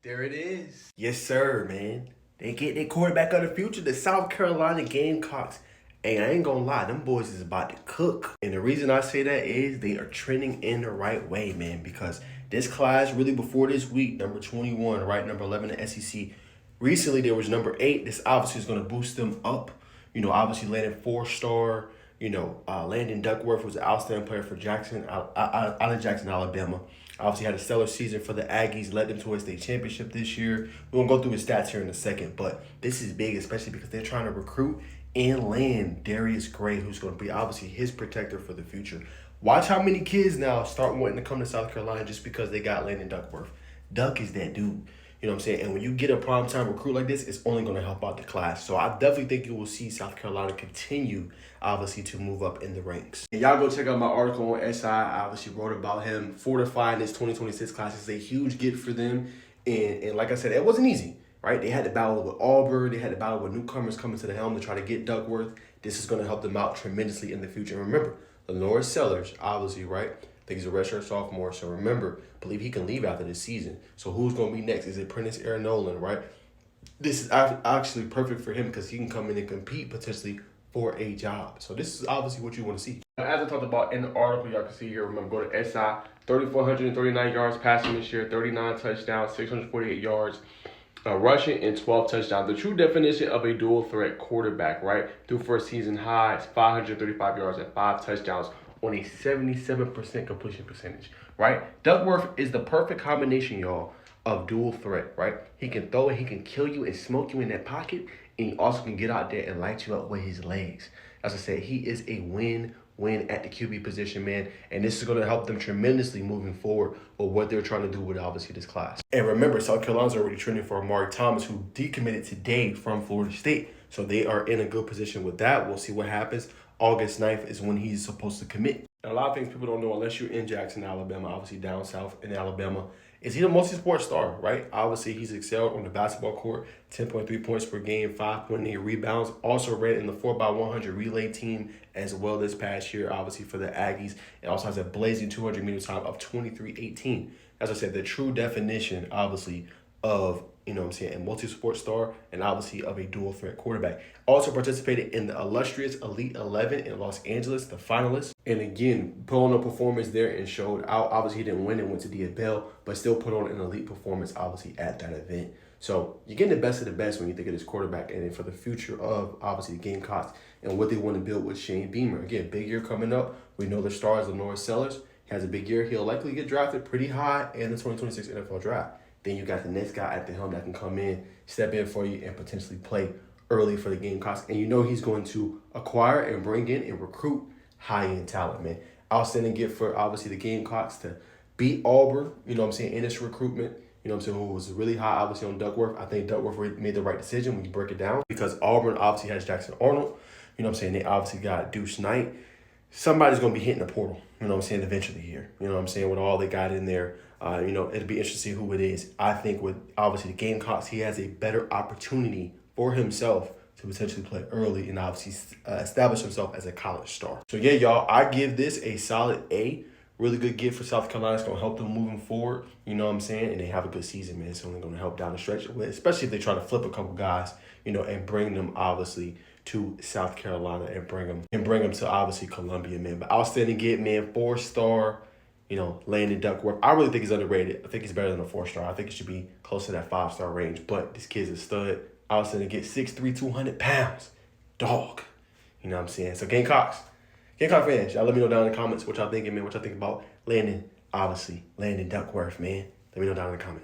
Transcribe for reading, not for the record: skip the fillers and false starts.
There it is. Yes, sir, man. They get their quarterback of the future, the South Carolina Gamecocks. Hey, I ain't gonna lie, them boys is about to cook. And the reason I say that is they are trending in the right way, man, because this class, really before this week, number 21, right, number 11 in the SEC. Recently, there was number 8. This obviously is going to boost them up. Obviously landed 4-star. Landon Duckworth was an outstanding player for Jackson, out of Jackson, Alabama. Obviously had a stellar season for the Aggies, led them to a state championship this year. We're going to go through his stats here in a second, but this is big, especially because they're trying to recruit and land Darius Gray, who's going to be obviously his protector for the future. Watch how many kids now start wanting to come to South Carolina just because they got Landon Duckworth. Duck is that dude. You know what I'm saying? And when you get a primetime recruit like this, it's only going to help out the class. So I definitely think you will see South Carolina continue, obviously, to move up in the ranks. And y'all go check out my article on SI. I obviously wrote about him fortifying this 2026 class. It's a huge get for them. And like I said, it wasn't easy, right? They had to battle with Auburn. They had to battle with newcomers coming to the helm to try to get Duckworth. This is going to help them out tremendously in the future. And remember, Lenore Sellers, obviously, right? I think he's a redshirt sophomore. So remember, believe he can leave after this season. So who's going to be next? Is it Prentice Aaron Nolan, right? This is actually perfect for him because he can come in and compete potentially for a job. So this is obviously what you want to see. As I talked about in the article, y'all can see here, remember, go to SI, 3,439 yards passing this year, 39 touchdowns, 648 yards. Rushing and 12 touchdowns. The true definition of a dual threat quarterback, right? Through first season highs, 535 yards and 5 touchdowns on a 77% completion percentage, right? Duckworth is the perfect combination, y'all, of dual threat, right? He can throw it, he can kill you and smoke you in that pocket, and he also can get out there and light you up with his legs. As I said, he is a win at the QB position, man. And this is going to help them tremendously moving forward with what they're trying to do with, obviously, this class. And remember, South Carolina's already trending for Amari Thomas, who decommitted today from Florida State. So they are in a good position with that. We'll see what happens. August 9th is when he's supposed to commit. And a lot of things people don't know, unless you're in Jackson, Alabama, obviously down south in Alabama, is he a multi-sport star, right? Obviously, he's excelled on the basketball court, 10.3 points per game, 5.8 rebounds. Also ran in the 4x100 relay team as well this past year, obviously, for the Aggies. And also has a blazing 200-meter time of 23:18. As I said, the true definition, obviously, of, a multi-sport star and obviously of a dual threat quarterback. Also participated in the illustrious Elite 11 in Los Angeles, the finalists. And again, put on a performance there and showed out. Obviously, he didn't win and went to DFL, but still put on an elite performance, obviously, at that event. So you're getting the best of the best when you think of this quarterback and then for the future of, obviously, the Gamecocks and what they want to build with Shane Beamer. Again, big year coming up. We know the stars, Lenore Sellers. He has a big year. He'll likely get drafted pretty high in the 2026 NFL draft. Then you got the next guy at the helm that can come in, step in for you, and potentially play early for the Gamecocks. And he's going to acquire and bring in and recruit high-end talent, man. Outstanding gift for, obviously, the Gamecocks to beat Auburn, in this recruitment, who was really high, obviously, on Duckworth. I think Duckworth made the right decision when you break it down because Auburn obviously has Jackson Arnold. They obviously got Deuce Knight. Somebody's going to be hitting the portal, eventually here. With all they got in there. It'll be interesting who it is. I think with, obviously, the Gamecocks, he has a better opportunity for himself to potentially play early and obviously establish himself as a college star. So, yeah, y'all, I give this a solid A. Really good gift for South Carolina. It's going to help them moving forward, And they have a good season, man. It's only going to help down the stretch, especially if they try to flip a couple guys, and bring them, obviously, to South Carolina and bring them to, obviously, Columbia, man. But outstanding get, man, 4-star. Landon Duckworth. I really think he's underrated. I think he's better than a 4-star. I think it should be close to that 5-star range. But this kid's a stud. I was going to get 6'3", 200 pounds. Dog. So Gamecock fans, y'all let me know down in the comments what y'all thinking, man. What y'all think about Landon, obviously. Landon Duckworth, man. Let me know down in the comments.